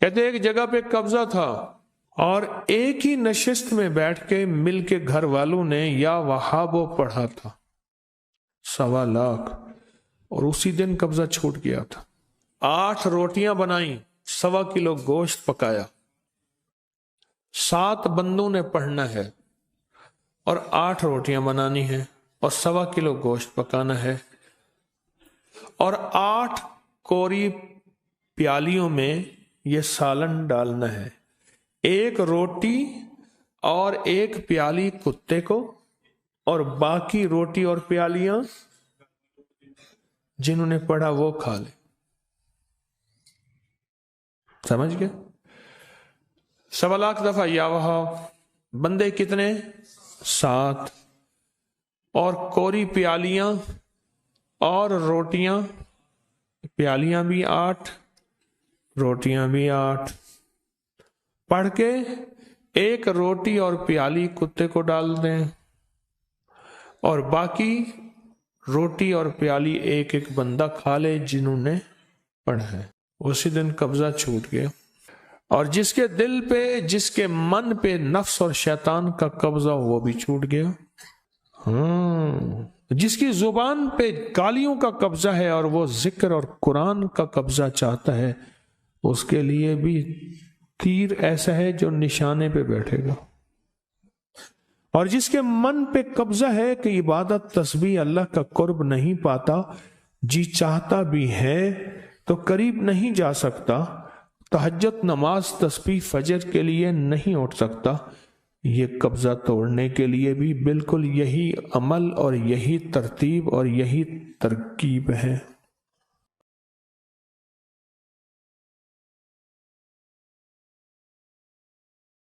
کہتے ایک جگہ پہ قبضہ تھا اور ایک ہی نشست میں بیٹھ کے مل کے گھر والوں نے یا وہابو پڑھا تھا 1.25 لاکھ، اور اسی دن قبضہ چھوٹ گیا تھا۔ 8 روٹیاں بنائیں، 1.25 کلو گوشت پکایا، 7 بندوں نے پڑھنا ہے اور 8 روٹیاں بنانی ہیں اور 1.25 کلو گوشت پکانا ہے، اور 8 کوری پیالیوں میں یہ سالن ڈالنا ہے، 1 روٹی اور 1 پیالی کتے کو، اور باقی روٹی اور پیالیاں جنہوں نے پڑھا وہ کھا لے۔ سمجھ گئے؟ 1.25 لاکھ دفعہ یا وہاں، بندے کتنے؟ 7، اور کوری پیالیاں اور روٹیاں، پیالیاں بھی 8، روٹیاں بھی 8، پڑھ کے 1 روٹی اور پیالی کتے کو ڈال دیں، اور باقی روٹی اور پیالی 1 بندہ کھا لے جنہوں نے پڑھا ہے۔ اسی دن قبضہ چھوٹ گیا، اور جس کے دل پہ، جس کے من پہ نفس اور شیطان کا قبضہ وہ بھی چھوٹ گیا۔ جس کی زبان پہ گالیوں کا قبضہ ہے اور وہ ذکر اور قرآن کا قبضہ چاہتا ہے، اس کے لیے بھی تیر ایسا ہے جو نشانے پہ بیٹھے گا۔ اور جس کے من پہ قبضہ ہے کہ عبادت تسبیح اللہ کا قرب نہیں پاتا، جی چاہتا بھی ہے تو قریب نہیں جا سکتا، تہجد نماز تسبیح فجر کے لیے نہیں اٹھ سکتا، یہ قبضہ توڑنے کے لیے بھی بالکل یہی عمل اور یہی ترتیب اور یہی ترکیب ہے۔